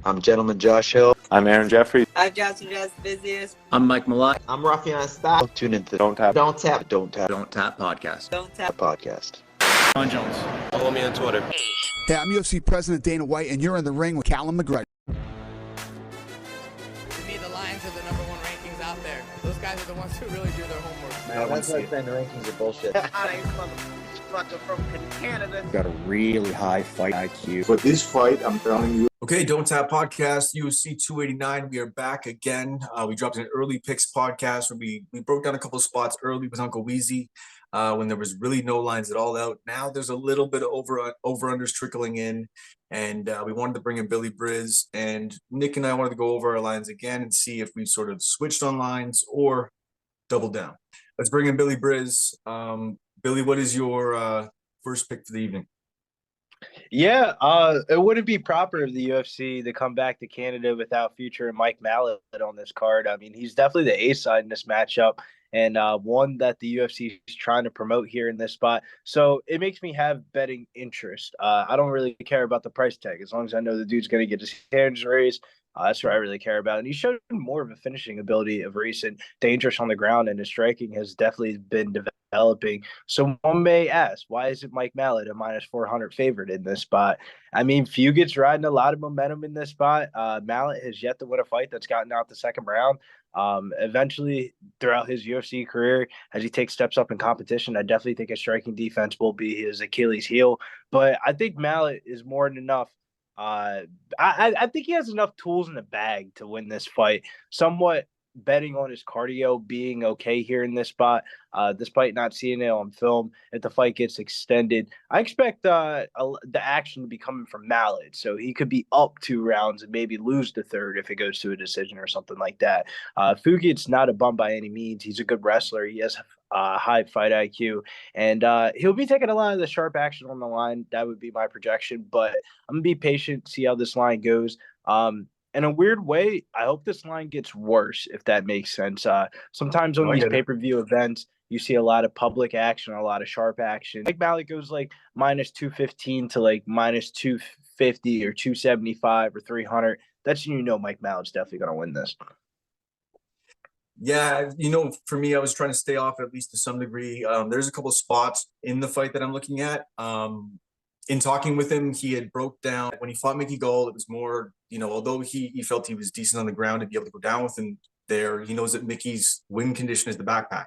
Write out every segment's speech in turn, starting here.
I'm Gentleman Josh Hill. I'm Aaron Jeffrey. I'm Johnson Jazz Busiest. I'm Mike Malott. I'm Rafian Stock. Tune into the Donttap Donttap Podcast. Donttap Podcast. John Jones. Follow me on Twitter. Hey, I'm UFC President Dana White, and you're in the ring with Callum McGregor. To me, the Lions are the number one rankings out there. Those guys are the ones who really do their homework. Man, that's why I'm saying the rankings are bullshit. From Canada. Got a really high fight IQ. But this fight, I'm telling you. Okay, Donttap Podcast, UFC 289. We are back again. We dropped an early picks podcast where we broke down a couple of spots early with Uncle Weezy when there was really no lines at all out. Now there's a little bit of over-unders trickling in, and we wanted to bring in Billy Briz. And Nick and I wanted to go over our lines again and see if we sort of switched on lines or doubled down. Let's bring in Billy Briz. Billy, what is your first pick for the evening? Yeah, it wouldn't be proper of the UFC to come back to Canada without featuring Mike Malott on this card. I mean, he's definitely the ace side in this matchup, and one that the UFC is trying to promote here in this spot. So it makes me have betting interest. I don't really care about the price tag as long as I know the dude's going to get his hands raised. That's what I really care about. And he showed more of a finishing ability of recent, dangerous on the ground, and his striking has definitely been developing. So one may ask, why isn't Mike Malott a minus 400 favorite in this spot? I mean, Fugitt's riding a lot of momentum in this spot. Malott has yet to win a fight that's gotten out the second round. Eventually, throughout his UFC career, as he takes steps up in competition, I definitely think his striking defense will be his Achilles heel. But I think Malott is more than enough. I think he has enough tools in the bag to win this fight. Somewhat betting on his cardio being okay here in this spot, despite not seeing it on film. If the fight gets extended, I expect the action to be coming from Malott, so he could be up 2 rounds and maybe lose the third if it goes to a decision or something like that. Fugitt's not a bum by any means. He's a good wrestler. He has high fight IQ, and he'll be taking a lot of the sharp action on the line. That would be my projection, but I'm gonna be patient, see how this line goes. In a weird way, I hope this line gets worse, if that makes sense. Sometimes on these pay-per-view events, you see a lot of public action, a lot of sharp action. Like Malott goes like minus 215 to like minus 250 or 275 or 300. That's Mike Mallott's definitely going to win this. Yeah, for me, I was trying to stay off at least to some degree. There's a couple of spots in the fight that I'm looking at. In talking with him, he had broke down when he fought Mickey Gall. It was more, although he felt he was decent on the ground to be able to go down with him there, he knows that Mickey's win condition is the backpack.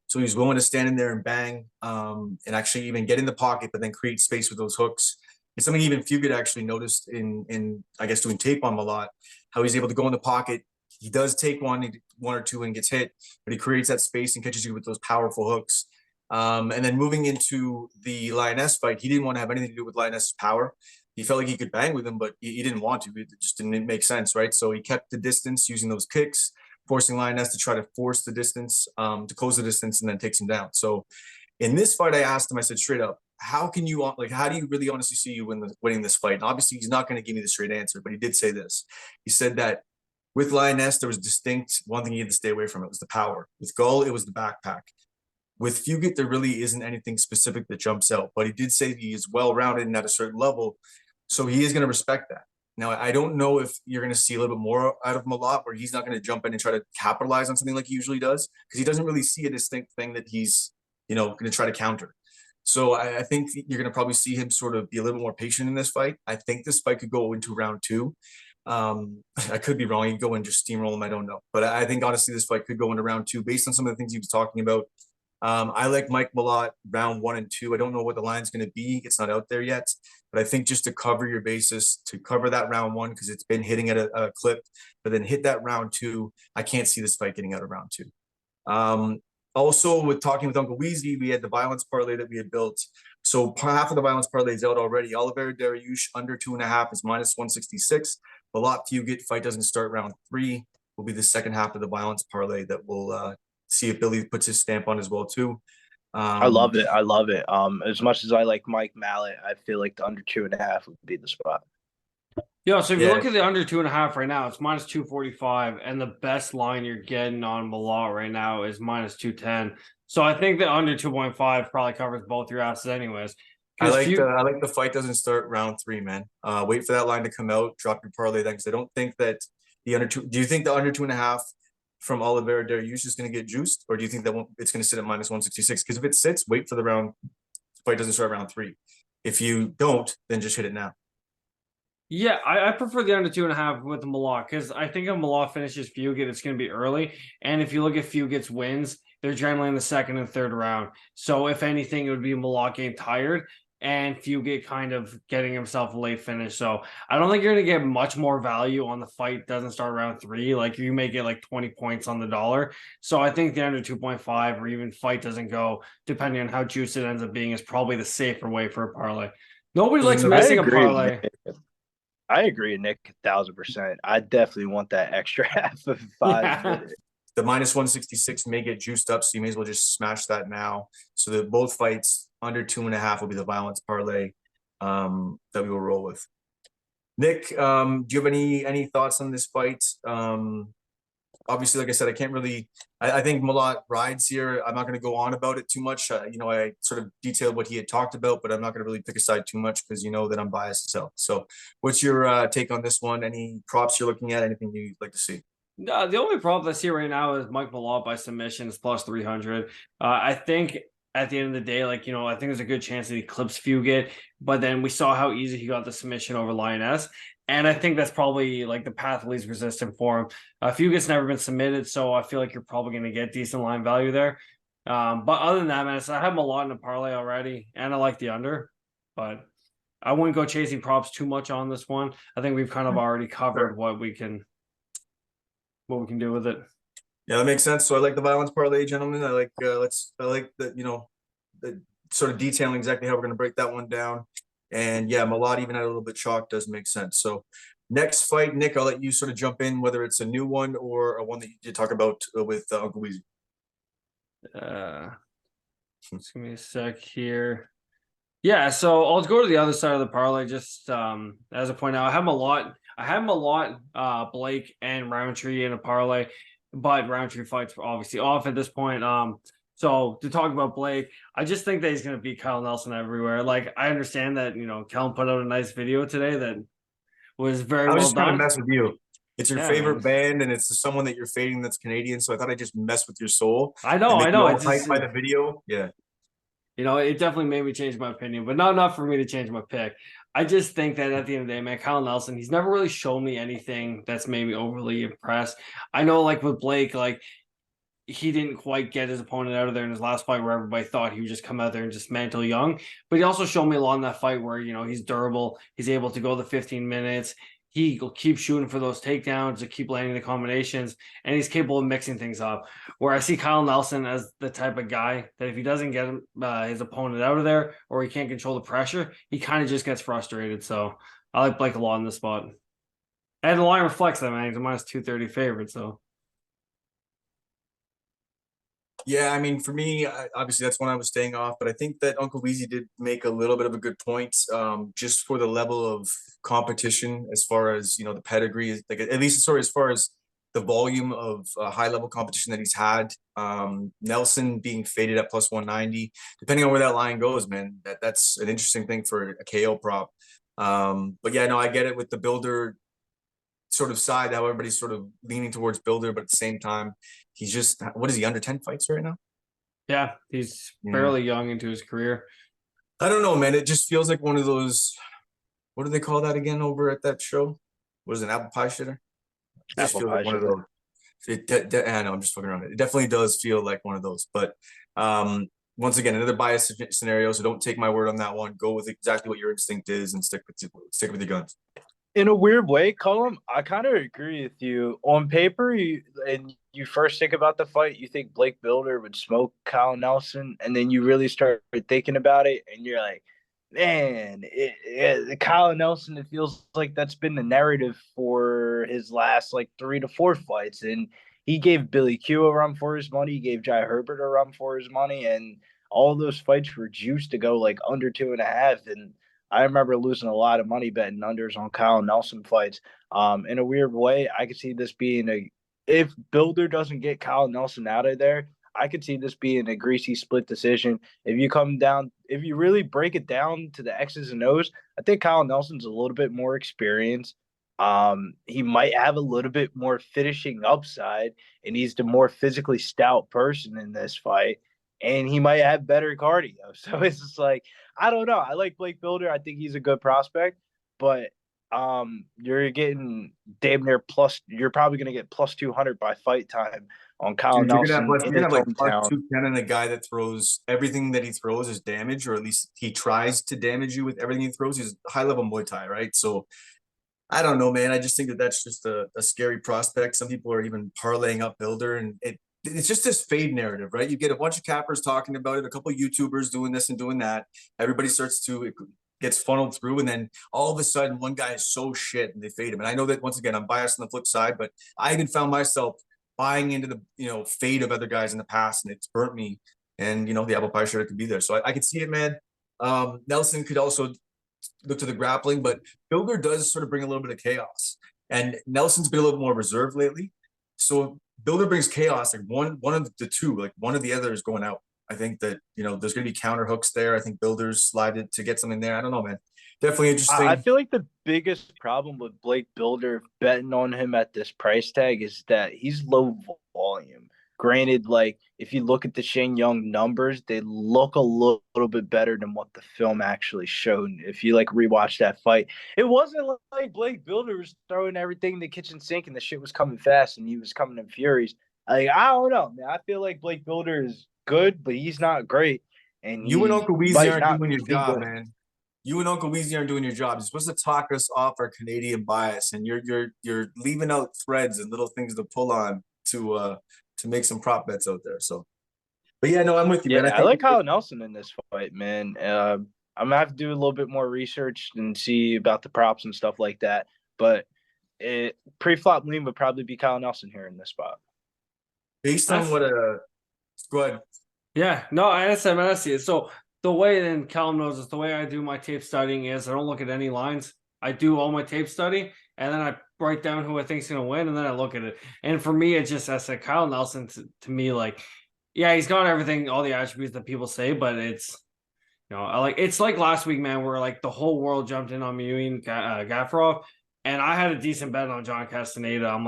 So he's willing to stand in there and bang and actually even get in the pocket, but then create space with those hooks. It's something even Fugit actually noticed in I guess, doing tape on him a lot, how he's able to go in the pocket. He does take one or two and gets hit, but he creates that space and catches you with those powerful hooks. And then moving into the Lioness fight, he didn't want to have anything to do with Lioness's power. He felt like he could bang with him, but he didn't want to. It just didn't make sense, right? So he kept the distance using those kicks, forcing Lioness to try to force the distance, to close the distance, and then takes him down. So in this fight, I asked him, I said straight up, how do you really honestly see you winning this fight? And obviously, he's not going to give me the straight answer, but he did say this. He said that with Lioness, there was distinct one thing he had to stay away from. It was the power. With Gull, it was the backpack. With Fugit, there really isn't anything specific that jumps out, but he did say he is well-rounded and at a certain level, so he is going to respect that. Now, I don't know if you're going to see a little bit more out of him a lot, where he's not going to jump in and try to capitalize on something like he usually does, because he doesn't really see a distinct thing that he's, going to try to counter. So I think you're going to probably see him sort of be a little more patient in this fight. I think this fight could go into round 2. I could be wrong. You go and just steamroll him. I don't know. But I think, honestly, this fight could go into round 2 based on some of the things he was talking about. I like Mike Malott round 1 and 2. I don't know what the line's going to be. It's not out there yet. But I think just to cover your basis, to cover that round 1, because it's been hitting at a clip, but then hit that round 2, I can't see this fight getting out of round 2. Also, with talking with Uncle Weezy, we had the violence parlay that we had built. So half of the violence parlay is out already. Oliveira Dariush under 2.5 is minus 166. Malott Fugit fight doesn't start round 3. Will be the second half of the violence parlay that will see if Billy puts his stamp on as well too. I love it. As much as I like Mike Malott, I feel like the under 2.5 would be the spot. Yeah, so if you look at the under 2.5 right now, it's minus 245, and the best line you're getting on Malott right now is minus 210. So I think the under 2.5 probably covers both your asses anyways. I like the fight doesn't start round 3, man. Wait for that line to come out, drop your parlay then, because I don't think that the under 2. Do you think the under 2.5 from Oliveira Dariush is going to get juiced, or do you think that it's going to sit at -166? Because if it sits, wait for the fight doesn't start round 3. If you don't, then just hit it now. Yeah, I prefer the under 2.5 with the Malott because I think if Malott finishes Fugit, it's going to be early. And if you look at Fugit's wins, they're generally in the second and third round. So if anything, it would be Malott getting tired and Fugit kind of getting himself a late finish. So I don't think you're going to get much more value on the fight doesn't start round 3. Like you may get like 20 points on the dollar. So I think the under 2.5 or even fight doesn't go, depending on how juicy it ends up being, is probably the safer way for a parlay. Nobody likes missing a parlay. I agree, Nick, 1,000%. I definitely want that extra half of 5. Yeah. The -166 may get juiced up, so you may as well just smash that now. So that both fights under 2.5 will be the violence parlay that we will roll with. Nick, do you have any thoughts on this fight? Obviously, like I said, I can't really. I think Malott rides here. I'm not going to go on about it too much. I sort of detailed what he had talked about, but I'm not going to really pick a side too much because you know that I'm biased as hell. So, what's your take on this one? Any props you're looking at? Anything you'd like to see? No, the only problem I see right now is Mike Malott by submission is +300. I think at the end of the day, I think there's a good chance that he clips Fugit, but then we saw how easy he got the submission over Lioness. And I think that's probably like the path least resistant for him. Fugit's never been submitted, so I feel like you're probably going to get decent line value there. But other than that, man, I have Malott in a parlay already, and I like the under. But I wouldn't go chasing props too much on this one. I think we've kind of already covered what we can do with it. Yeah, that makes sense. So I like the violence parlay, gentlemen. I like the the sort of detailing exactly how we're going to break that one down. And yeah, Malott even at a little bit chalk does make sense. So next fight, Nick, I'll let you sort of jump in, whether it's a new one or a one that you did talk about with Uncle Weezy. Just give me a sec here. Yeah, so I'll go to the other side of the parlay. Just as a point out, I have Malott, Blake, and Roundtree in a parlay, but Roundtree fights obviously off at this point. So to talk about Blake, I just think that he's going to beat Kyle Nelson everywhere. Like I understand that Kellen put out a nice video today that was very well done. I was just trying to mess with you. It's your favorite band, and it's someone that you're fading that's Canadian. So I thought I'd just mess with your soul. I know. It's hyped by the video. Yeah. It definitely made me change my opinion, but not enough for me to change my pick. I just think that at the end of the day, man, Kyle Nelson, he's never really shown me anything that's made me overly impressed. I know, like with Blake, he didn't quite get his opponent out of there in his last fight where everybody thought he would just come out there and dismantle Young. But he also showed me a lot in that fight where, he's durable. He's able to go the 15 minutes. He will keep shooting for those takedowns to keep landing the combinations, and he's capable of mixing things up. Where I see Kyle Nelson as the type of guy that if he doesn't get his opponent out of there or he can't control the pressure, he kind of just gets frustrated. So I like Blake a lot in this spot. And the line reflects that, man. He's a -230 favorite, so. Yeah, I mean, for me, obviously that's when I was staying off, but I think that Uncle Weezy did make a little bit of a good point, just for the level of competition as far as, the pedigree, like at least as far as the volume of high level competition that he's had. Nelson being faded at +190, depending on where that line goes, man, that's an interesting thing for a KO prop. But yeah, no, I get it with the builder sort of side, how everybody's sort of leaning towards builder, but at the same time, he's just, what is he, under 10 fights right now? Yeah, he's fairly young into his career. I don't know, man. It just feels like one of those, what do they call that again over at that show? What is it, apple pie shitter? It just feels like one of those. I know, I'm just fucking around. It definitely does feel like one of those. But once again, another bias scenario, so don't take my word on that one. Go with exactly what your instinct is and stick with your guns. In a weird way, Colm, I kind of agree with you. On paper, you first think about the fight, you think Blake Builder would smoke Kyle Nelson, and then you really start thinking about it, and you're like, man, Kyle Nelson, it feels like that's been the narrative for his last 3 to 4 fights, and he gave Billy Q a run for his money, he gave Jai Herbert a run for his money, and all those fights were juiced to go under 2.5, and I remember losing a lot of money betting unders on Kyle Nelson fights. In a weird way, I could see this being if Builder doesn't get Kyle Nelson out of there, I could see this being a greasy split decision. If you really break it down to the X's and O's, I think Kyle Nelson's a little bit more experienced. He might have a little bit more finishing upside, and he's the more physically stout person in this fight. And he might have better cardio. So it's just like, I don't know. I like Blake Builder. I think he's a good prospect, but you're getting damn near plus. You're probably going to get plus 200 by fight time on Kyle Nelson. You're gonna have like plus 210, and a guy that throws everything that he throws is damage, or at least he tries to damage you with everything he throws. He's high level Muay Thai, right? So I don't know, man. I just think that that's just a scary prospect. Some people are even parlaying up Builder, and it's just this fade narrative, right? You get a bunch of cappers talking about it, a couple of YouTubers doing this and doing that. Everybody gets funneled through, and then all of a sudden one guy is so shit and they fade him. And I know that, once again, I'm biased on the flip side, but I even found myself buying into the fade of other guys in the past, and it's burnt me. And the apple pie shredder could be there, so I could see it, man. Nelson could also look to the grappling, but Builder does sort of bring a little bit of chaos, and Nelson's been a little more reserved lately. So Builder brings chaos, like one of the two, like one of the other is going out. I think that there's going to be counter hooks there. I think Builder's slided to get something there. I don't know, man. Definitely interesting. I feel like the biggest problem with Blake Builder betting on him at this price tag is that he's low volume. Granted, like if you look at the Shane Young numbers, they look a little bit better than what the film actually showed. If you rewatch that fight, it wasn't like Blake Builder was throwing everything in the kitchen sink and the shit was coming fast and he was coming in furies. I don't know, man. I feel like Blake Builder is good, but he's not great. And you and Uncle Weezy aren't doing your job, man. You and Uncle Weezy aren't doing your job. You're supposed to talk us off our Canadian bias, and you're leaving out threads and little things to pull on to make some prop bets out there. So, but yeah, no, I'm with you, man. I like Kyle Nelson in this fight, man. I'm gonna have to do a little bit more research and see about the props and stuff like that. But pre-flop lean would probably be Kyle Nelson here in this spot. Based on what go ahead. Yeah, no, I see it. So the way, then Callum knows this, the way I do my tape studying is I don't look at any lines. I do all my tape study, and then I write down who I think is going to win, and then I look at it. And for me, it's just, I said, Kyle Nelson to me, he's got everything, all the attributes that people say, but it's, it's like last week, man, where the whole world jumped in on me and Gaffarov, and I had a decent bet on John Castaneda. I'm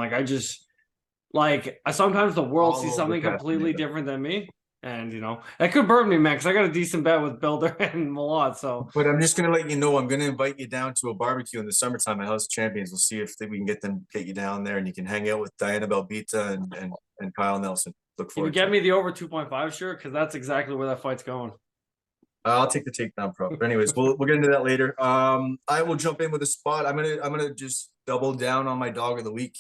sometimes the world sees something completely different than me. And, that could burn me, man, because I got a decent bet with Builder and Malott. So, but I'm just going to let you know, I'm going to invite you down to a barbecue in the summertime at House of Champions. We'll see if we can get you down there, and you can hang out with Diana Belbita and Kyle Nelson. Look forward. Can you get me the over 2.5 shirt? Because that's exactly where that fight's going. I'll take the takedown pro. But anyways, we'll get into that later. I will jump in with a spot. I'm gonna just double down on my dog of the week.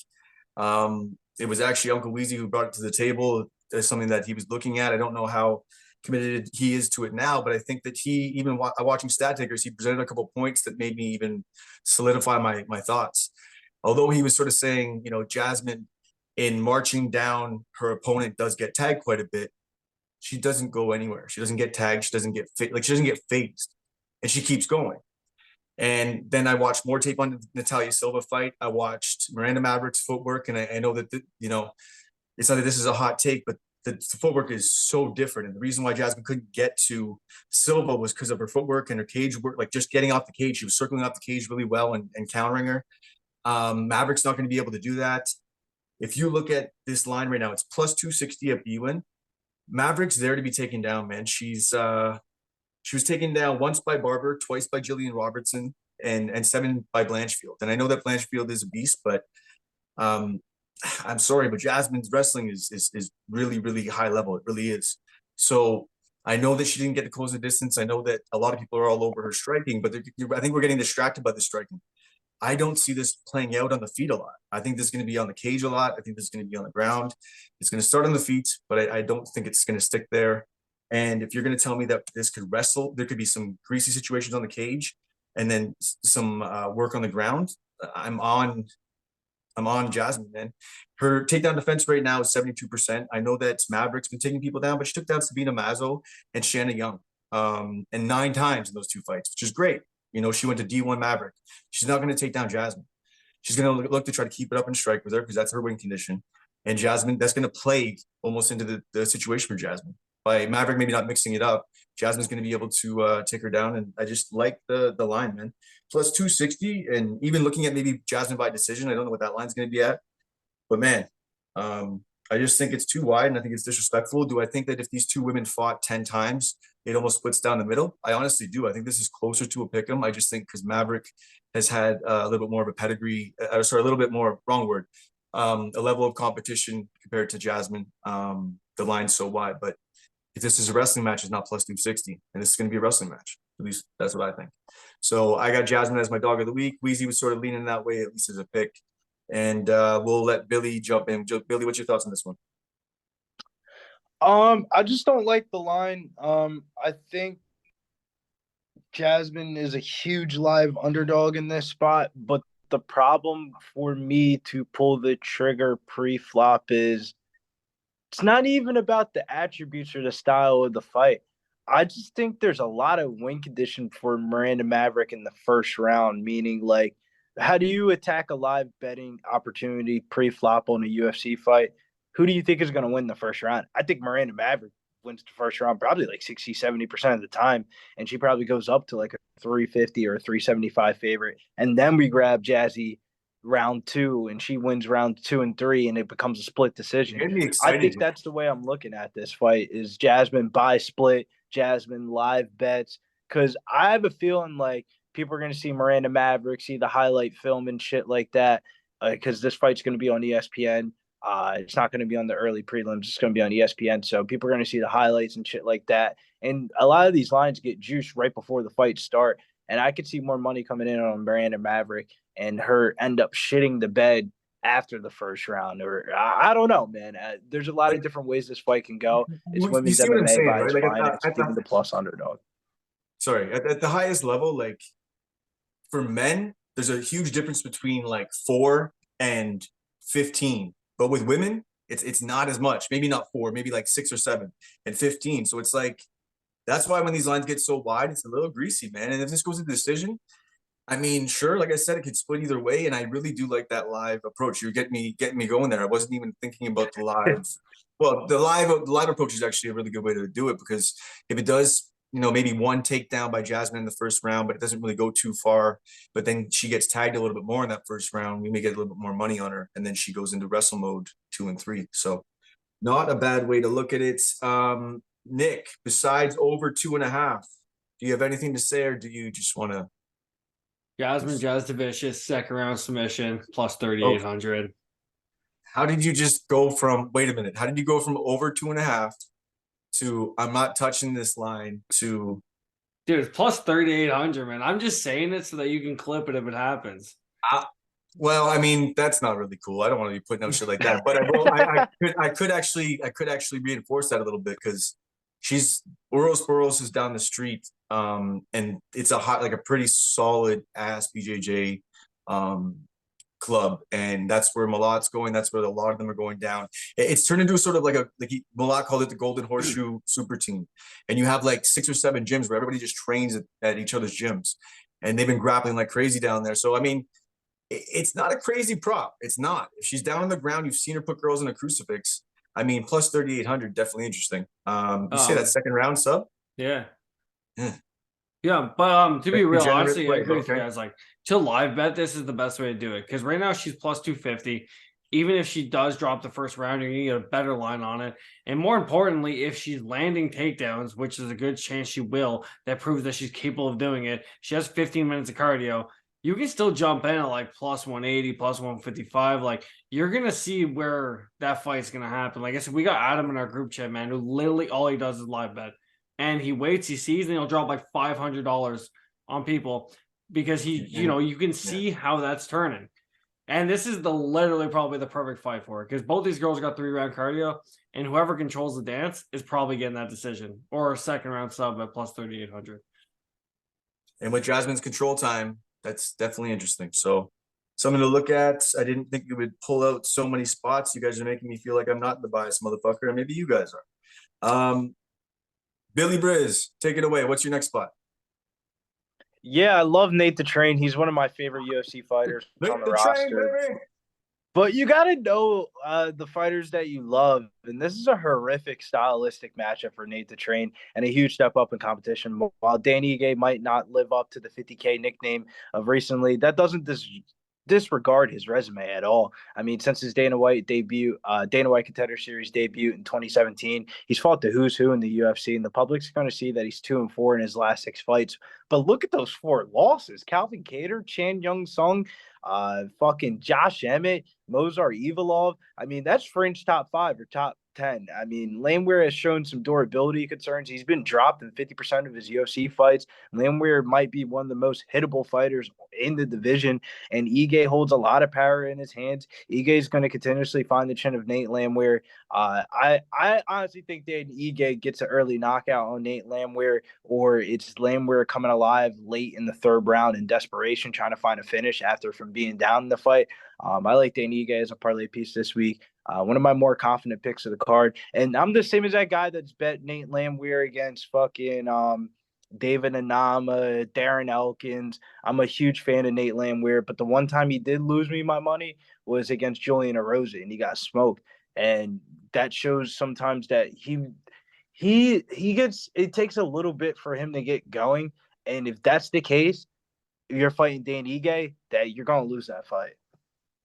It was actually Uncle Weezy who brought it to the table as something that he was looking at. I don't know how committed he is to it now, but I think that he, even watching Stat Takers, he presented a couple of points that made me even solidify my thoughts. Although he was sort of saying, Jasmine, in marching down her opponent, does get tagged quite a bit. She doesn't go anywhere. She doesn't get tagged. She doesn't get she doesn't get phased, and she keeps going. And then I watched more tape on the Natalia Silva fight. I watched Miranda Maverick's footwork, and I know that it's not that this is a hot take, but the footwork is so different. And the reason why Jasmine couldn't get to Silva was because of her footwork and her cage work, just getting off the cage. She was circling off the cage really well and countering her. Maverick's not going to be able to do that. If you look at this line right now, it's plus 260 at Bwin. Maverick's there to be taken down, man. She was taken down once by Barber, twice by Jillian Robertson, and 7 by Blanchfield. And I know that Blanchfield is a beast, but I'm sorry, but Jasmine's wrestling is really, really high level. It really is. So I know that she didn't get to close the distance. I know that a lot of people are all over her striking, but I think we're getting distracted by the striking. I don't see this playing out on the feet a lot. I think this is going to be on the cage a lot. I think this is going to be on the ground. It's going to start on the feet, but I don't think it's going to stick there. And if you're going to tell me that this could wrestle, there could be some greasy situations on the cage and then some work on the ground. I'm on Jasmine, man. Her takedown defense right now is 72%. I know that Maverick's been taking people down, but she took down Sabina Mazo and Shanna Young and 9 times in those 2 fights, which is great. She went to D1 Maverick. She's not going to take down Jasmine. She's going to look to try to keep it up and strike with her because that's her win condition. And Jasmine, that's going to play almost into the situation for Jasmine. By Maverick maybe not mixing it up, Jasmine's going to be able to take her down. And I just like the line, man. Plus 260. And even looking at maybe Jasmine by decision, I don't know what that line's going to be at. But, man, I just think it's too wide, and I think it's disrespectful. Do I think that if these two women fought 10 times, it almost splits down the middle? I honestly do. I think this is closer to a pick'em. I just think because Maverick has had a little bit more of a pedigree, a little bit more, wrong word, a level of competition compared to Jasmine. The line's so wide. But if this is a wrestling match, it's not plus 260, and this is going to be a wrestling match. At least that's what I think. So I got Jasmine as my dog of the week. Weezy was sort of leaning that way, at least as a pick. And we'll let Billy jump in. Billy, what's your thoughts on this one? I just don't like the line. I think Jasmine is a huge live underdog in this spot, but the problem for me to pull the trigger pre-flop is it's not even about the attributes or the style of the fight. I just think there's a lot of win condition for Miranda Maverick in the first round, meaning like, how do you attack a live betting opportunity pre-flop on a UFC fight? Who do you think is going to win the first round? I think Miranda Maverick wins the first round probably like 60, 70% of the time. And she probably goes up to like a 350 or a 375 favorite. And then we grab Jazzy round 2 and she wins round 2 and 3 and it becomes a split decision. I think that's the way I'm looking at this fight is Jasmine by split, Jasmine live bets. Because I have a feeling like people are going to see Miranda Maverick, see the highlight film and shit like that, because this fight's going to be on ESPN. It's not going to be on the early prelims. It's going to be on ESPN. So people are going to see the highlights and shit like that. And a lot of these lines get juiced right before the fight start. And I could see more money coming in on Miranda Maverick and her end up shitting the bed after the first round. Or I don't know, man. There's a lot of different ways this fight can go. It's women's MMA by its finest, even the plus underdog. Sorry, at the highest level, like, for men, there's a huge difference between like 4 and 15. But with women, it's not as much. Maybe not 4, maybe like 6 or 7 and 15. So it's like, that's why when these lines get so wide, it's a little greasy, man. And if this goes to decision, I mean, sure, like I said, it could split either way. And I really do like that live approach. You're getting me going there. I wasn't even thinking about the live. Well, the live approach is actually a really good way to do it, because if it does, maybe one takedown by Jasmine in the first round, but it doesn't really go too far. But then she gets tagged a little bit more in that first round. We may get a little bit more money on her. And then she goes into wrestle mode 2 and 3. So not a bad way to look at it. Nick, besides over 2.5, do you have anything to say, or do you just want to? Jasmine Jasdovicius, second round submission, plus 3,800. How did you just go from, wait a minute, how did you go from over 2.5 to I'm not touching this line to? Dude, it's plus 3,800, man. I'm just saying it so that you can clip it if it happens. Well, I mean, that's not really cool. I don't want to be putting out shit like that, but I will. I could actually reinforce that a little bit, because Ouros is down the street, and it's a pretty solid ass BJJ club, and that's where Malott's going. That's where a lot of them are going down. It's turned into sort of like Malott called it the Golden Horseshoe Super Team, and you have like 6 or 7 gyms where everybody just trains at each other's gyms, and they've been grappling like crazy down there. So I mean, it's not a crazy prop. It's not. If she's down on the ground, you've seen her put girls in a crucifix. I mean, plus 3,800, definitely interesting. You say that second round sub? Yeah. Yeah, but to be real, honestly, I agree with you okay. guys. Like, to live bet, this is the best way to do it, because right now she's plus 250. Even if she does drop the first round, you're going to get a better line on it. And more importantly, if she's landing takedowns, which is a good chance she will, that proves that she's capable of doing it. She has 15 minutes of cardio. You can still jump in at like plus 180, plus 155. Like, you're going to see where that fight's going to happen. Like I said, we got Adam in our group chat, man, who literally all he does is live bet. And he waits, he sees, and he'll drop like $500 on people, because you can see how that's turning. And this is literally probably the perfect fight for it, because both these girls got 3-round cardio, and whoever controls the dance is probably getting that decision or a second round sub at plus 3,800. And with Jasmine's control time, that's definitely interesting. So something to look at. I didn't think you would pull out so many spots. You guys are making me feel like I'm not the biased motherfucker, and maybe you guys are. Billy Briz, take it away. What's your next spot? Yeah, I love Nate the Train. He's one of my favorite UFC fighters on the roster. But you got to know the fighters that you love. And this is a horrific stylistic matchup for Nate the Train and a huge step up in competition. While Dan Ige might not live up to the 50K nickname of recently, that doesn't disregard his resume at all. I mean, since his Dana White Contender Series debut in 2017, he's fought the who's who in the UFC, and the public's going to see that he's 2-4 in his last 6 fights. But look at those 4 losses: Calvin Kattar, Chan Young Sung, fucking Josh Emmett, Mozart Evilov. I mean, that's fringe top 5 or top 10. I mean, Landwehr has shown some durability concerns. He's been dropped in 50% of his UFC fights. Landwehr might be one of the most hittable fighters in the division, and Ige holds a lot of power in his hands. Ige is going to continuously find the chin of Nate Landwehr. I honestly think that Ige gets an early knockout on Nate Landwehr, or it's Landwehr coming alive late in the 3rd round in desperation, trying to find a finish after from being down in the fight. I like Dan Ige as a parlay piece this week. One of my more confident picks of the card. And I'm the same as that guy that's bet Nate Landwehr against fucking David Anama, Darren Elkins. I'm a huge fan of Nate Landwehr, but the one time he did lose me my money was against Julian Erosa, and he got smoked. And that shows sometimes that he gets, it takes a little bit for him to get going. And if that's the case, if you're fighting Dan Ige, that you're going to lose that fight.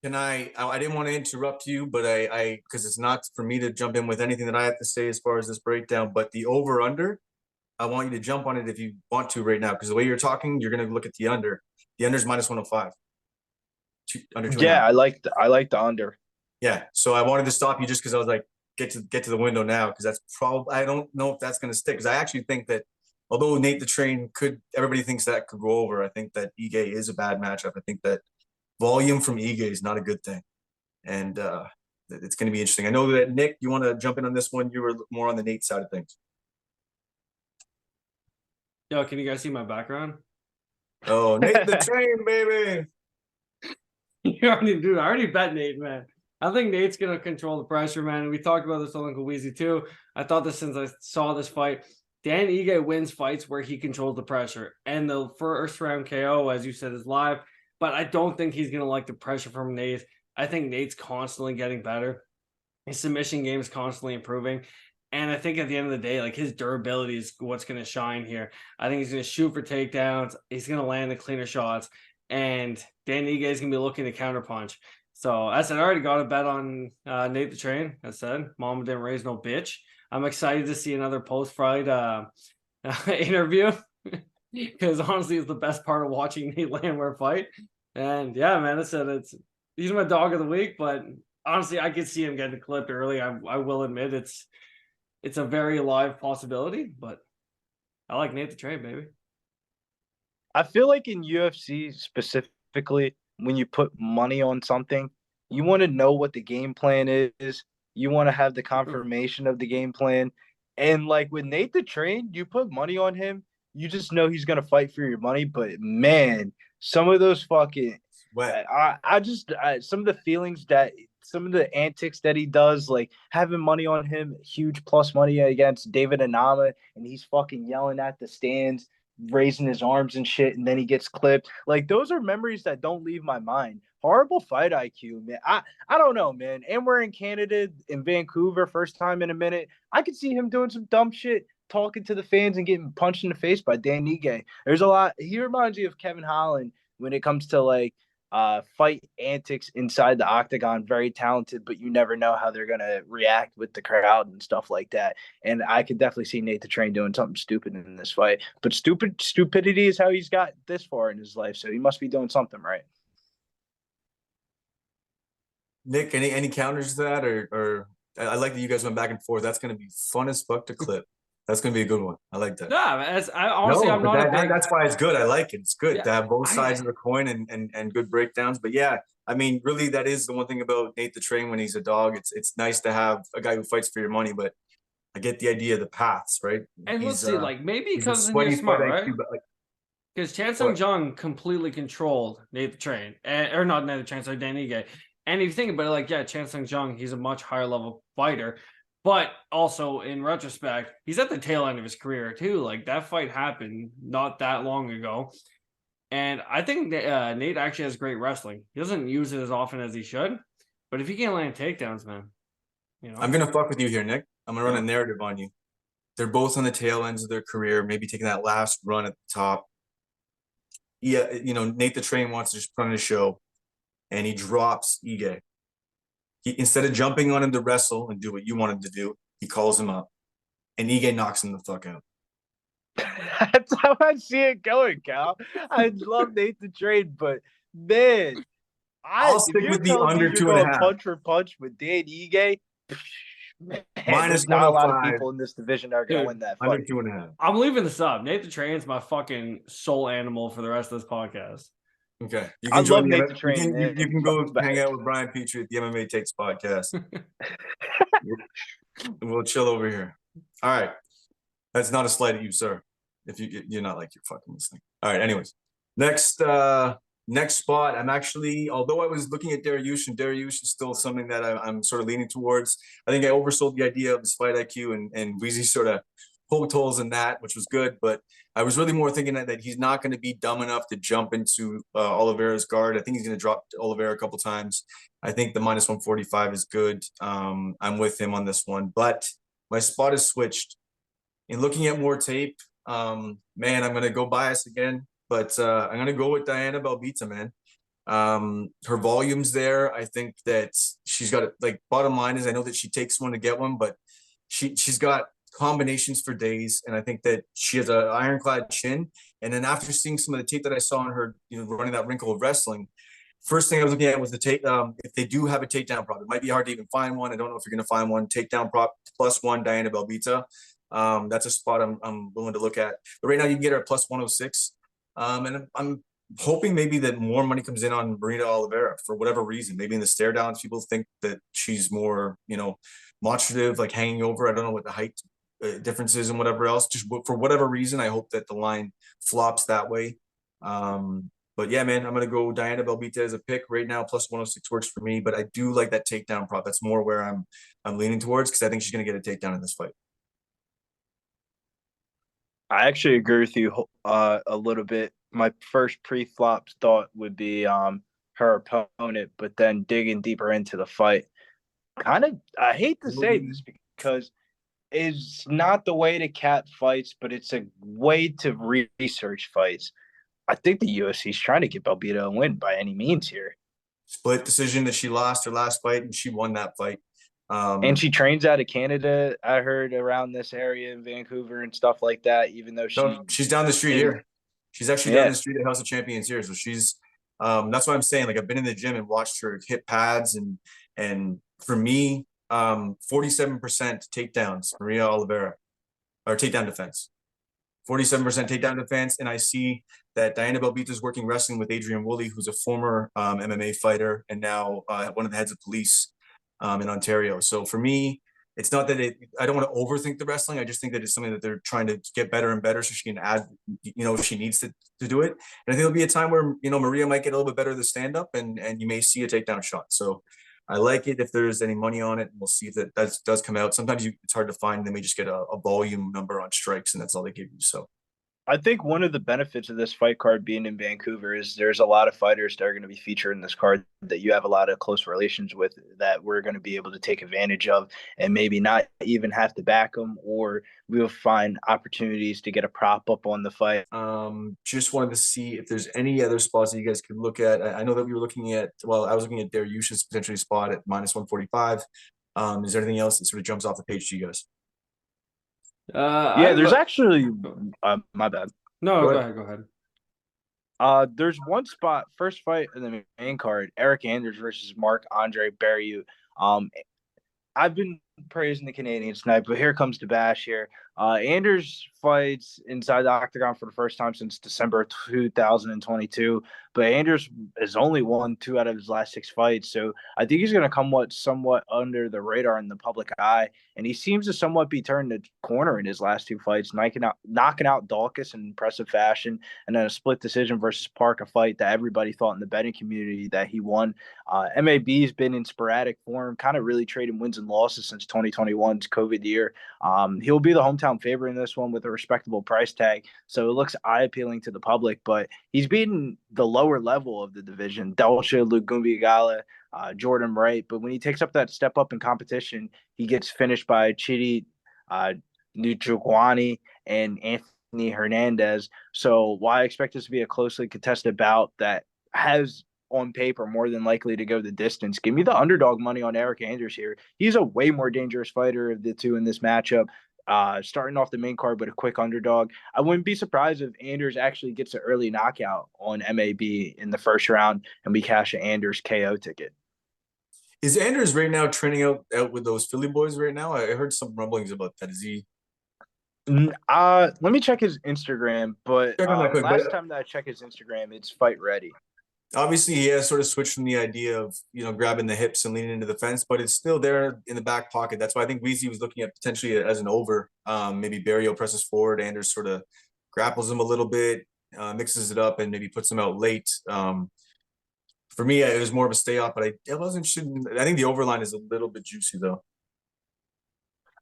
Can I didn't want to interrupt you, but I because it's not for me to jump in with anything that I have to say as far as this breakdown, but the over under, I want you to jump on it if you want to right now, because the way you're talking, you're going to look at the under. The under is minus 105. Under 2.5. Yeah, I like the under. Yeah, so I wanted to stop you just because I was like, get to the window now, because that's probably, I don't know if that's going to stick, because I actually think that although Nate the Train everybody thinks that could go over, I think that Ige is a bad matchup. I think that volume from Ige is not a good thing, and it's going to be interesting. I know that Nick, you want to jump in on this one. You were more on the Nate side of things. Yo, can you guys see my background? Oh, Nate the Train, baby. I already bet Nate, man. I think Nate's going to control the pressure, man. We talked about this on Kawezi too. I thought this since I saw this fight. Dan Ige wins fights where he controls the pressure. And the first round KO, as you said, is live. But I don't think he's going to like the pressure from Nate. I think Nate's constantly getting better. His submission game is constantly improving. And I think at the end of the day, like, his durability is what's going to shine here. I think he's going to shoot for takedowns. He's going to land the cleaner shots. And Dan Ige is going to be looking to counterpunch. So I said, I already got a bet on Nate the Train. I said, Mama didn't raise no bitch. I'm excited to see another post-fight interview. Because honestly, it's the best part of watching Nate Landwehr fight. And yeah, man, I said he's my dog of the week, but honestly, I could see him getting clipped early. I will admit it's a very live possibility, but I like Nate the Train, baby. I feel like in UFC specifically, when you put money on something, you want to know what the game plan is. You want to have the confirmation of the game plan. And like with Nate the Train, you put money on him, you just know he's going to fight for your money. But man, some of those fucking, some of the feelings that, some of the antics that he does, like having money on him, huge plus money against David Anama, and he's fucking yelling at the stands, raising his arms and shit, and then he gets clipped. Like, those are memories that don't leave my mind. Horrible fight IQ, man. I don't know, man. And we're in Canada, in Vancouver, first time in a minute. I could see him doing some dumb shit, talking to the fans and getting punched in the face by Dan Ige. There's a lot. He reminds me of Kevin Holland when it comes to like fight antics inside the octagon. Very talented, but you never know how they're gonna react with the crowd and stuff like that. And I could definitely see Nate the Train doing something stupid in this fight. But stupidity is how he's got this far in his life, so he must be doing something right. Nick, any counters to that, or I like that you guys went back and forth. That's going to be fun as fuck to clip. That's going to be a good one. I like that. Yeah, I'm not. That's why it's good. I like it. It's good to have both sides of the coin and good breakdowns. But yeah, I mean, really, that is the one thing about Nate the Train when he's a dog. It's nice to have a guy who fights for your money, but I get the idea of the paths, right? And let's see, like, maybe because he's smart, right? Because Chan Sung Jung completely controlled Nate the Train, or not Nate the Train, sorry, Dan Ige. And if you think about it, like, yeah, Chan Sung Jung, he's a much higher level fighter. But also, in retrospect, he's at the tail end of his career, too. Like, that fight happened not that long ago. And I think Nate actually has great wrestling. He doesn't use it as often as he should. But if he can't land takedowns, man, I'm gonna fuck with you here, Nick. I'm gonna run a narrative on you. They're both on the tail ends of their career, maybe taking that last run at the top. Yeah, Nate the Train wants to just put on a show, and he drops Ige. Instead of jumping on him to wrestle and do what you want him to do, he calls him up, and Ige knocks him the fuck out. That's how I see it going, Cal. I love Nate the Train, but man, I'll stick with the under 2.5. Punch for punch with Dan Ige. Man, Minus there's not a lot of 105. people in this division that are going to win that fight. Under 2.5. I'm leaving this up. Nate the Train's my fucking soul animal for the rest of this podcast. Okay. You I can join love Nate the Train. You can go hang out with Brian Petrie at the MMA Takes podcast. We'll chill over here. All right. That's not a slight at you, sir. If you're not like you're fucking listening. All right. Anyways, next spot. I'm actually, although I was looking at Dariush, and Dariush is still something that I'm sort of leaning towards. I think I oversold the idea of his fight IQ, and Weezy sort of poked holes in that, which was good. But I was really more thinking that he's not going to be dumb enough to jump into Oliveira's guard. I think he's going to drop Oliveira a couple times. I think the minus 145 is good. I'm with him on this one, but my spot is switched. In looking at more tape, man, I'm going to go bias again, but I'm going to go with Diana Belbita, man. Her volume's there. I think that she's got it. Like, bottom line is I know that she takes one to get one, but she's got combinations for days. And I think that she has an ironclad chin. And then after seeing some of the tape that I saw on her, running that wrinkle of wrestling, first thing I was looking at was the take. If they do have a takedown prop, it might be hard to even find one. I don't know if you're going to find one. Takedown prop +1 Diana Belbita. That's a spot I'm willing to look at. But right now you can get her at +106. And I'm hoping maybe that more money comes in on Marina Oliveira for whatever reason. Maybe in the stare downs, people think that she's more, demonstrative, like hanging over. I don't know what the height differences and whatever else. Just for whatever reason, I hope that the line flops that way. But yeah, man, I'm gonna go Diana Belbita as a pick right now. +106 works for me, but I do like that takedown prop. That's more where I'm leaning towards, because I think she's gonna get a takedown in this fight. I actually agree with you a little bit. My first pre-flop thought would be her opponent, but then digging deeper into the fight, I hate to say this because it's not the way to cat fights, but it's a way to research fights. I think the UFC is trying to get Belbita a win by any means here. Split decision that she lost her last fight, and she won that fight. And she trains out of Canada, I heard, around this area in Vancouver and stuff like that, even though she's down the street here. She's actually down the street at House of Champions here. So she's that's what I'm saying. Like, I've been in the gym and watched her hit pads, and for me, 47% takedowns, Maria Oliveira, or takedown defense. 47% takedown defense, and I see that Diana Belbita is working wrestling with Adrian Woolley, who's a former MMA fighter and now one of the heads of police in Ontario. So for me, it's not that I don't want to overthink the wrestling. I just think that it's something that they're trying to get better and better, so she can add, if she needs to do it. And I think there'll be a time where, Maria might get a little bit better at the stand-up, and you may see a takedown shot. So I like it if there's any money on it. We'll see if that does come out. Sometimes it's hard to find. They may just get a volume number on strikes, and that's all they give you. So I think one of the benefits of this fight card being in Vancouver is there's a lot of fighters that are going to be featured in this card that you have a lot of close relations with that we're going to be able to take advantage of and maybe not even have to back them, or we'll find opportunities to get a prop up on the fight. Just wanted to see if there's any other spots that you guys could look at. I know that we were looking at, I was looking at Dariush's potentially spot at -145. Is there anything else that sort of jumps off the page to you guys? There's actually my bad. No, go ahead. There's one spot, first fight in the main card, Eric Anders versus Marc-Andre Barriou. I've been praising the Canadians tonight, but here comes the bash here. Anders fights inside the octagon for the first time since December 2022, but Anders has only won 2 out of his last 6 fights, so I think he's going to come somewhat under the radar in the public eye, and he seems to somewhat be turned the corner in his last 2 fights, knocking out Dawkins in impressive fashion, and then a split decision versus Park, a fight that everybody thought in the betting community that he won. MAB's been in sporadic form, kind of really trading wins and losses since 2021's COVID year. He'll be the hometown favorite in this one with a respectable price tag, so it looks eye-appealing to the public, but he's beaten the lower level of the division, Dalsha Lugumbiagala, Jordan Wright. But when he takes up that step up in competition, he gets finished by Chidi Njokuani and Anthony Hernandez. So while I expect this to be a closely contested bout that has on paper more than likely to go the distance, give me the underdog money on Eric Anders here. He's a way more dangerous fighter of the two in this matchup. Starting off the main card with a quick underdog. I wouldn't be surprised if Anders actually gets an early knockout on MAB in the first round and we cash an Anders KO ticket. Is Anders right now training out with those Philly boys right now? I heard some rumblings about that. Is he? Let me check his Instagram, but last time that I checked his Instagram, it's fight ready. Obviously, he has sort of switched from the idea of, grabbing the hips and leaning into the fence, but it's still there in the back pocket. That's why I think Weezy was looking at potentially as an over. Maybe Barrio presses forward, Anders sort of grapples him a little bit, mixes it up, and maybe puts him out late. For me, it was more of a stay off, but I wasn't shooting. I think the overline is a little bit juicy, though.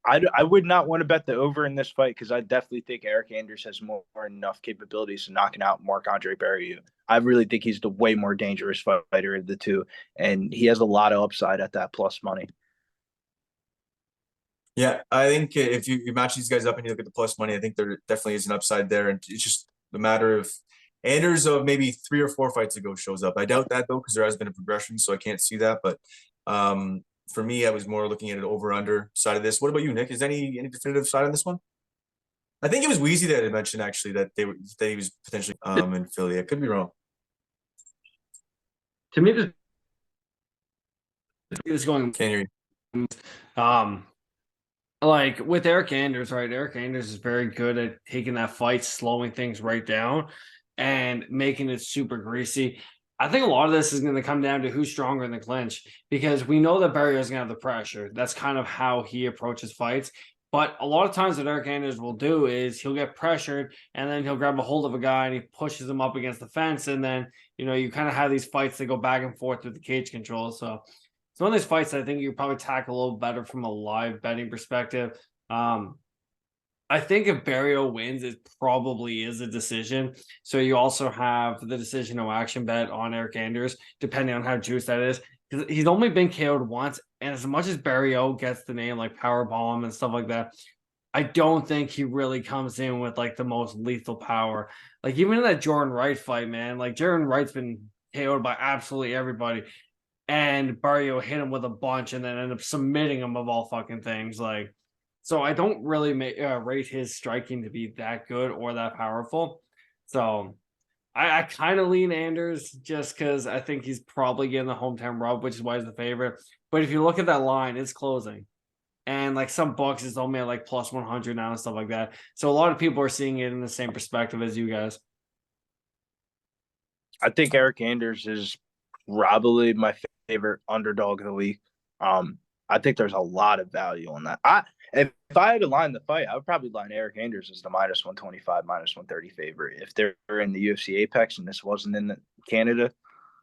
I would not want to bet the over in this fight because I definitely think Eric Anders has more enough capabilities to knocking out Marc-Andre Barrieu. I really think he's the way more dangerous fighter of the two, and he has a lot of upside at that plus money. Yeah, I think if you match these guys up and you look at the plus money, I think there definitely is an upside there, and it's just a matter of Anders of maybe 3 or 4 fights ago shows up. I doubt that, though, because there has been a progression, so I can't see that, but for me, I was more looking at an over-under side of this. What about you, Nick? Is any definitive side on this one? I think it was Weezy that had mentioned, actually, that he was potentially in Philly. I could be wrong. To me, this is going. Can't hear you. Like with Eric Anders, right? Eric Anders is very good at taking that fight, slowing things right down, and making it super greasy. I think a lot of this is going to come down to who's stronger in the clinch, because we know that Barrios is going to have the pressure. That's kind of how he approaches fights. But a lot of times what Eric Anders will do is he'll get pressured and then he'll grab a hold of a guy and he pushes him up against the fence. And then, you kind of have these fights that go back and forth with the cage control. So it's one of these fights that I think you probably tackle a little better from a live betting perspective. I think if Barrio wins, it probably is a decision. So you also have the decision no action bet on Eric Anders, depending on how juiced that is. Because he's only been KO'd once, and as much as Barrio gets the name like Powerbomb and stuff like that, I don't think he really comes in with like the most lethal power. Like even in that Jordan Wright fight, man, like Jordan Wright's been KO'd by absolutely everybody, and Barrio hit him with a bunch and then ended up submitting him of all fucking things. Like, so I don't really rate his striking to be that good or that powerful. So I kind of lean Anders just because I think he's probably getting the hometown rub, which is why he's the favorite. But if you look at that line, it's closing. And like some books, it's only at like plus 100 now and stuff like that. So a lot of people are seeing it in the same perspective as you guys. I think Eric Anders is probably my favorite underdog of the week. I think there's a lot of value on that. If I had to line the fight, I would probably line Eric Anders as the minus 125, minus 130 favorite if they're in the UFC Apex and this wasn't in Canada.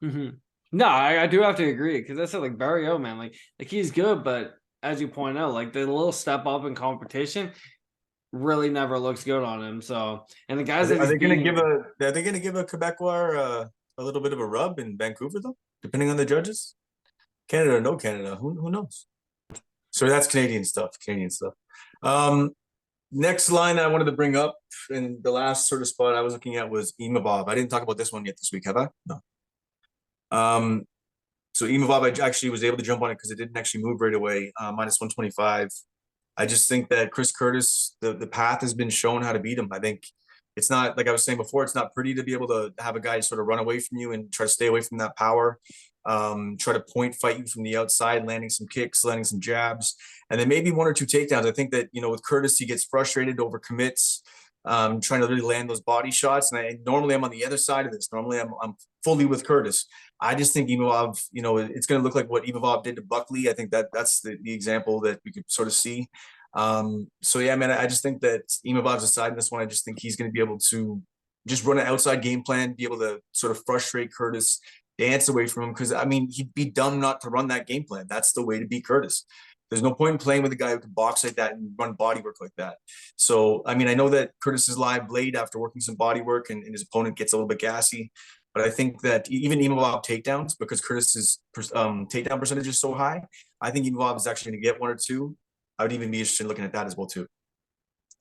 Mm-hmm. No, I do have to agree because that's like Barrio, man. Like he's good, but as you point out, like the little step up in competition really never looks good on him. So, and the guys are they going to give a Quebecois a little bit of a rub in Vancouver though, depending on the judges? Canada or no Canada, who knows? So that's Canadian stuff. Next line I wanted to bring up, and the last sort of spot I was looking at was Imavov. I didn't talk about this one yet this week, have I? No. So Imavov, I actually was able to jump on it because it didn't actually move right away, minus 125. I just think that Chris Curtis, the path has been shown how to beat him. I think it's not, like I was saying before, it's not pretty to be able to have a guy sort of run away from you and try to stay away from that power. Try to point fight you from the outside, landing some kicks, landing some jabs, and then maybe 1 or 2 takedowns. I think that, with Curtis, he gets frustrated, overcommits, trying to really land those body shots. And normally I'm on the other side of this. Normally I'm fully with Curtis. I just think Imavov, it's going to look like what Imavov did to Buckley. I think that's the example that we could sort of see. So yeah, man, I just think that Imavov's aside in this one. I just think he's going to be able to just run an outside game plan, be able to sort of frustrate Curtis, dance away from him, because he'd be dumb not to run that game plan. That's the way to beat Curtis. There's no point in playing with a guy who can box like that and run body work like that. So I know that Curtis is live blade after working some body work and his opponent gets a little bit gassy, but I think that even Imavov takedowns, because Curtis's takedown percentage is so high, I think Imavov is actually going to get one or two. I would even be interested in looking at that as well too.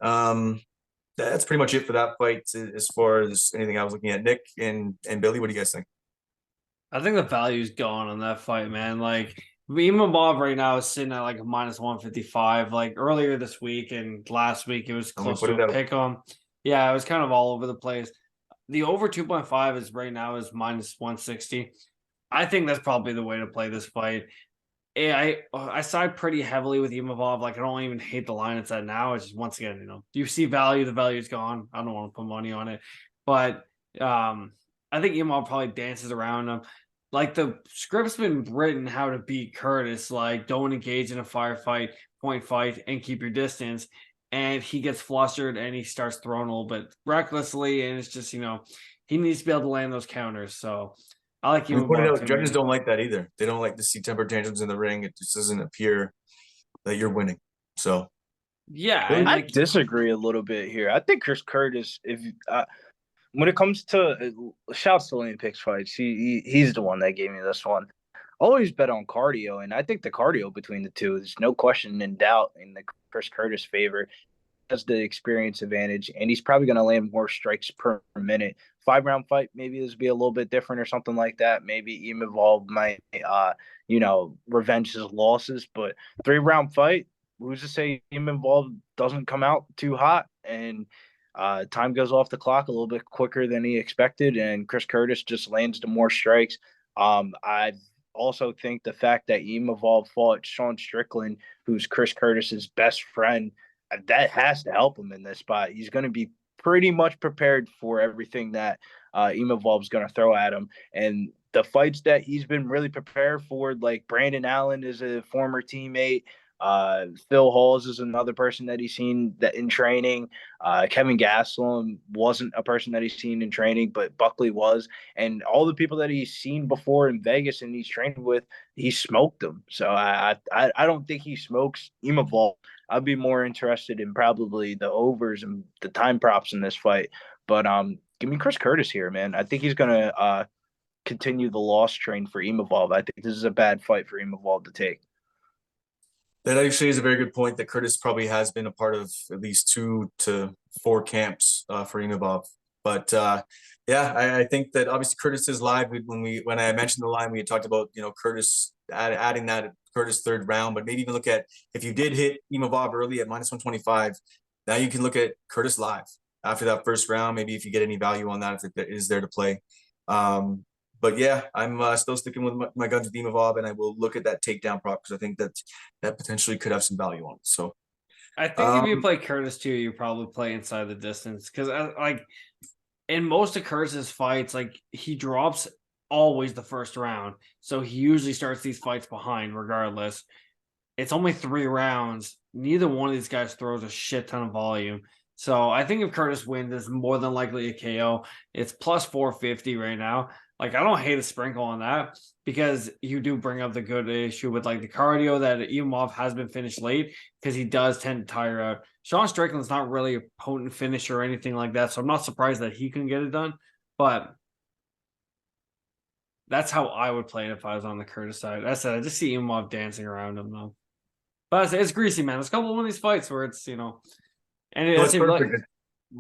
That's pretty much it for that fight. As far as anything I was looking at, Nick and Billy, what do you guys think? I think the value's gone on that fight, man. Like Imavov right now is sitting at like a minus 155. Like earlier this week and last week, it was close to a pick 'em. Yeah, it was kind of all over the place. The over 2.5 is right now is minus 160. I think that's probably the way to play this fight. I side pretty heavily with Imavov. Like I don't even hate the line it's at now. It's just once again, you see value, the value's gone. I don't want to put money on it, but I think Imavov probably dances around him. Like the script's been written how to beat Curtis. Like don't engage in a firefight, point fight, and keep your distance. And he gets flustered and he starts throwing a little bit recklessly, and it's just he needs to be able to land those counters. So I like you. Judges don't like that either. They don't like to see temper tantrums in the ring. It just doesn't appear that you're winning. So yeah, I disagree a little bit here. I think Chris Curtis, when it comes to shouts to Lane Picks fights, he's the one that gave me this one. Always bet on cardio, and I think the cardio between the two is no question in doubt in the Chris Curtis favor. Has the experience advantage, and he's probably going to land more strikes per minute. 5-round fight, maybe this would be a little bit different or something like that. Maybe Imavov might, revenge his losses. But 3-round fight, who's to say Imavov doesn't come out too hot and time goes off the clock a little bit quicker than he expected, and Chris Curtis just lands the more strikes. I also think the fact that Imavov fought Sean Strickland, who's Chris Curtis's best friend, that has to help him in this spot. He's going to be pretty much prepared for everything that Imavov's going to throw at him. And the fights that he's been really prepared for, like Brandon Allen is a former teammate. Phil Halls is another person that he's seen that in training. Kevin Gastelum wasn't a person that he's seen in training, but Buckley was. And all the people that he's seen before in Vegas and he's trained with, he smoked them. So I don't think he smokes Imavov. I'd be more interested in probably the overs and the time props in this fight. But give me Chris Curtis here, man. I think he's going to continue the loss train for Imavov. I think this is a bad fight for Imavov to take. That actually is a very good point that Curtis probably has been a part of at least 2 to 4 camps for Imavov. But I think that obviously Curtis is live. When I mentioned the line, we had talked about Curtis adding that Curtis 3rd round, but maybe even look at if you did hit Imavov early at minus 125, now you can look at Curtis live after that 1st round. Maybe if you get any value on that, if it is there to play. But yeah, I'm still sticking with my guns with Imavov, and I will look at that takedown prop because I think that potentially could have some value on it. So I think if you play Curtis too, you probably play inside the distance because in most of Curtis's fights, like he drops always the 1st round, so he usually starts these fights behind regardless. It's only 3 rounds. Neither one of these guys throws a shit ton of volume. So I think if Curtis wins, it's more than likely a KO. It's plus 450 right now. Like, I don't hate a sprinkle on that because you do bring up the good issue with like the cardio that Imavov has been finished late because he does tend to tire out. Sean Strickland's not really a potent finisher or anything like that, so I'm not surprised that he can get it done. But that's how I would play it if I was on the Curtis side. I said I just see Imavov dancing around him though. But it's greasy, man. There's a couple of these fights where it's and it's perfect.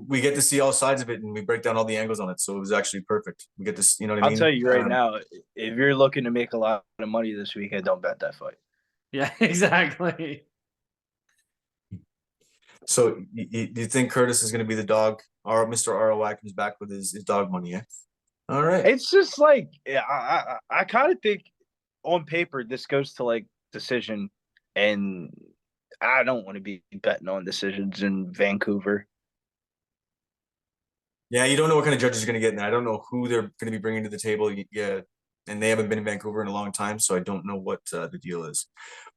We get to see all sides of it and we break down all the angles on it. So it was actually perfect. We get to, what I mean? I'll tell you right now, if you're looking to make a lot of money this weekend, don't bet that fight. Yeah, exactly. So you think Curtis is going to be the dog, or Mr. ROI comes back with his dog money? Yeah. All right. It's just like, I kind of think on paper, this goes to like decision, and I don't want to be betting on decisions in Vancouver. Yeah, you don't know what kind of judges you're going to get in there. I don't know who they're going to be bringing to the table. Yeah, and they haven't been in Vancouver in a long time, so I don't know what the deal is.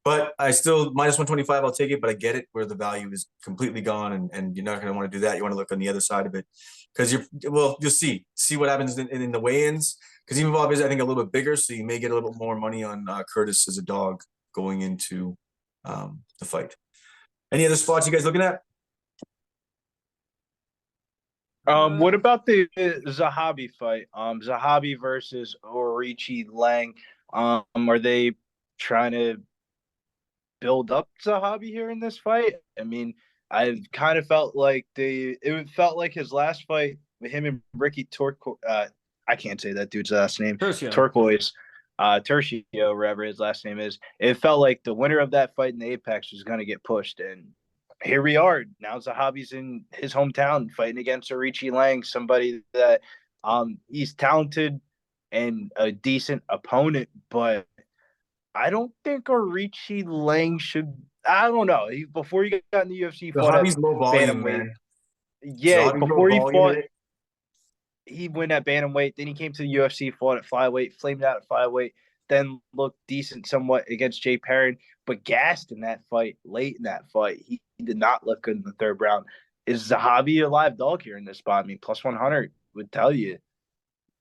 But I still, minus 125, I'll take it, but I get it where the value is completely gone, and you're not going to want to do that. You want to look on the other side of it because you'll see what happens in the weigh-ins because Imavov is, I think, a little bit bigger, so you may get a little bit more money on Curtis as a dog going into the fight. Any other spots you guys looking at? What about the Zahabi fight? Zahabi versus Orichi Lang. Are they trying to build up Zahabi here in this fight? I mean, I've kind of felt like it felt like his last fight with him and Ricky I can't say that dude's last name. Tercio. Turquoise. Tercio, whatever his last name is. It felt like the winner of that fight in the Apex was going to get pushed. And here we are. Now Zahabi's in his hometown fighting against Orichi Lang, somebody that he's talented and a decent opponent, but I don't think Orichi Lang should. I don't know. Before he got in the UFC, he fought Zahabi's low volume, man. Yeah, Zahabi's before he low fought, volume. he went at bantamweight. Then he came to the UFC, fought at flyweight, flamed out at flyweight. Then looked decent somewhat against Jay Perrin, but gassed in that fight. Late in that fight, he did not look good in the third round. Is Zahabi a live dog here in this spot? I mean, plus 100 would tell you.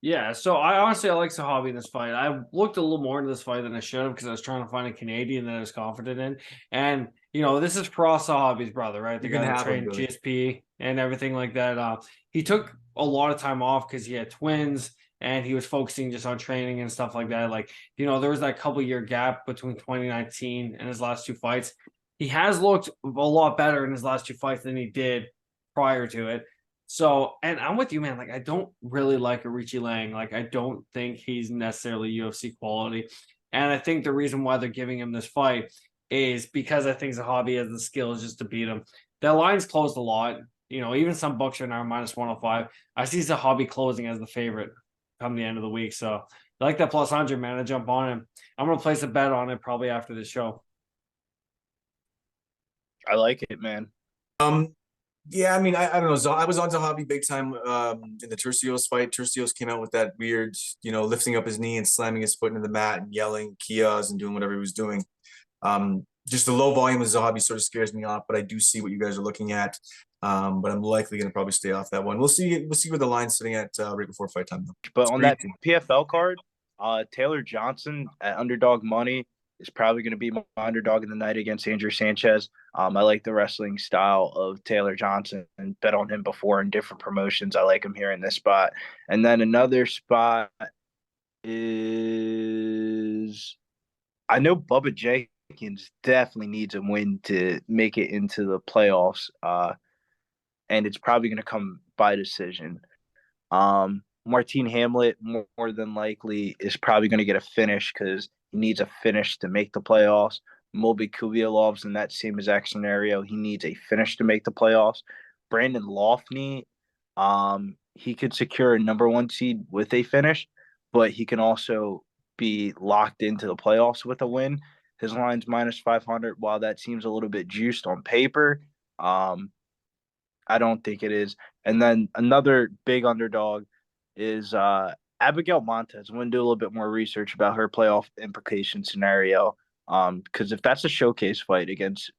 Yeah, so I honestly like Zahabi in this fight. I looked a little more into this fight than I should have because I was trying to find a Canadian that I was confident in. And, this is Faraz Zahabi's brother, right? The You're guy gonna that have him, trained Billy. GSP and everything like that. He took a lot of time off because he had twins and he was focusing just on training and stuff like that. Like, there was that couple-year gap between 2019 and his last two fights. He has looked a lot better in his last two fights than he did prior to it. So, and I'm with you, man. Like, I don't really like Orichi Lang. Like, I don't think he's necessarily UFC quality. And I think the reason why they're giving him this fight is because I think Zahabi has the skills just to beat him. The line's closed a lot. Even some books are now minus 105. I see Zahabi closing as the favorite come the end of the week. So, I like that plus 100, man. I jump on him. I'm going to place a bet on it probably after this show. I like it, man. Yeah, I mean, I don't know. I was on Zahabi big time in the Tercios fight. Tercios came out with that weird, lifting up his knee and slamming his foot into the mat and yelling Kias and doing whatever he was doing. Just the low volume of Zahabi sort of scares me off, but I do see what you guys are looking at. But I'm likely going to probably stay off that one. We'll see where the line's sitting at right before fight time, though. But on that PFL card, Taylor Johnson at underdog money is probably going to be my underdog in the night against Andrew Sanchez. I like the wrestling style of Taylor Johnson and bet on him before in different promotions. I like him here in this spot. And then another spot is I know Bubba Jenkins definitely needs a win to make it into the playoffs. And it's probably going to come by decision. Martin Hamlet more than likely is probably going to get a finish because he needs a finish to make the playoffs. Mulby Kuvyalov's in that same exact scenario. He needs a finish to make the playoffs. Brandon Loughney, he could secure a number one seed with a finish, but he can also be locked into the playoffs with a win. His line's minus 500. While that seems a little bit juiced on paper, I don't think it is. And then another big underdog is Abigail Montez. I'm going to do a little bit more research about her playoff implication scenario because if that's a showcase fight against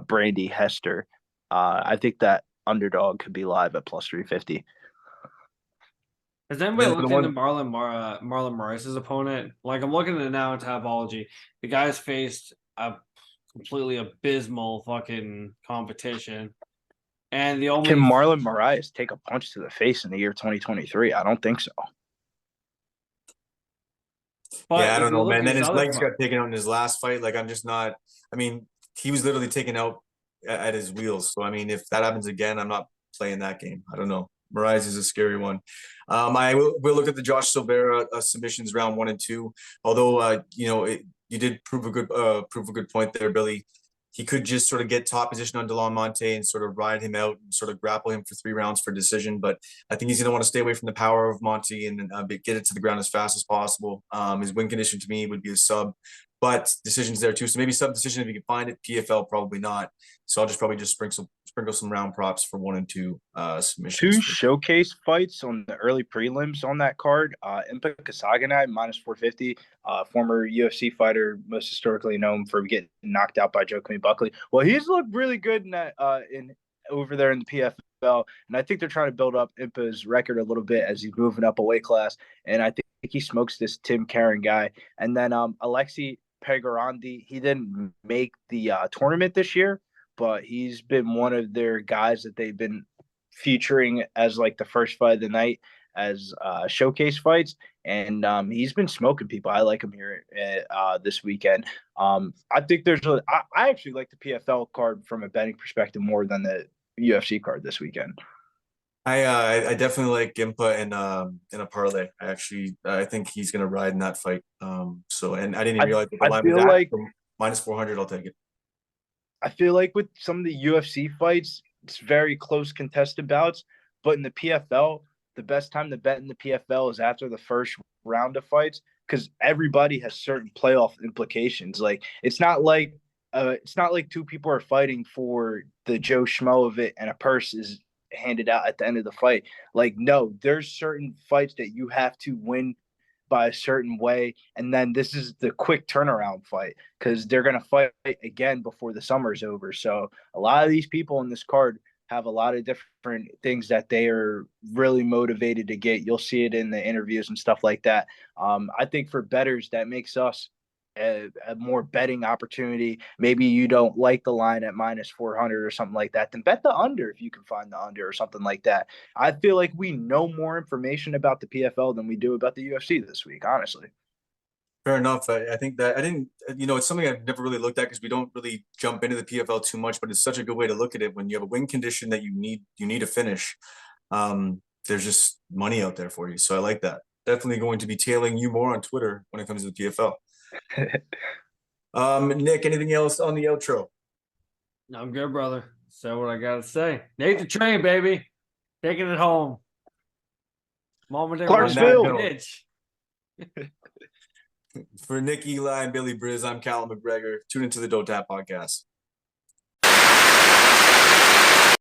Brandy Hester, I think that underdog could be live at plus 350. Has anybody looked into Marlon Moraes' opponent? Like, I'm looking at it now in Tapology. The guy's faced a completely abysmal fucking competition. And the only Can Marlon Moraes take a punch to the face in the year 2023? I don't think so. But I don't know, man. Then his legs got taken out in his last fight. Like, I'm just not. I mean, he was literally taken out at his wheels. So, I mean, if that happens again, I'm not playing that game. I don't know. Moraes is a scary one. I will look at the Josh Silveira submissions round 1 and 2. Although, you did prove a good point there, Billy. He could just sort of get top position on Delon Monte and sort of ride him out and sort of grapple him for 3 rounds for decision. But I think he's going to want to stay away from the power of Monte and get it to the ground as fast as possible. His win condition to me would be a sub, but decisions there too. So maybe sub decision if you can find it. PFL probably not. So I'll just probably sprinkle some round props for 1 and 2 submissions. 2 showcase fights on the early prelims on that card. Impa Kasaganai minus 450, former UFC fighter, most historically known for getting knocked out by Joaquin Buckley. Well, he's looked really good in that over there in the PFL, and I think they're trying to build up Impa's record a little bit as he's moving up a weight class. And I think he smokes this Tim Karen guy. And then Alexi Pegorandi, he didn't make the tournament this year, but he's been one of their guys that they've been featuring as like the first fight of the night as showcase fights, and he's been smoking people. I like him here this weekend. I think I actually like the PFL card from a betting perspective more than the UFC card this weekend. I definitely like Gimpa in a parlay. I think he's gonna ride in that fight. So and I didn't even realize that the line was at minus 400. I'll take it. I feel like with some of the UFC fights, it's very close contested bouts, but in the PFL, the best time to bet in the PFL is after the first round of fights because everybody has certain playoff implications. Like it's not like two people are fighting for the Joe Schmo of it and a purse is handed out at the end of the fight. Like, no, there's certain fights that you have to win by a certain way, and then this is the quick turnaround fight because they're going to fight again before the summer's over. So a lot of these people in this card have a lot of different things that they are really motivated to get. You'll see it in the interviews and stuff like that. I think for bettors, that makes us a more betting opportunity. Maybe you don't like the line at minus 400 or something like that, then bet the under if you can find the under or something like that. I feel like we know more information about the PFL than we do about the UFC this week, honestly. Fair enough. I think that it's something I've never really looked at because we don't really jump into the PFL too much, but it's such a good way to look at it when you have a win condition that you need to finish. There's just money out there for you. So I like that. Definitely going to be tailing you more on Twitter when it comes to the PFL. Nick, anything else on the outro? I'm good, brother. Say what I gotta say. Nate the Train, baby. Taking it home. Clarksville. For Nick Eli and Billy Briz, I'm Callum McGregor. Tune into the Donttap Podcast.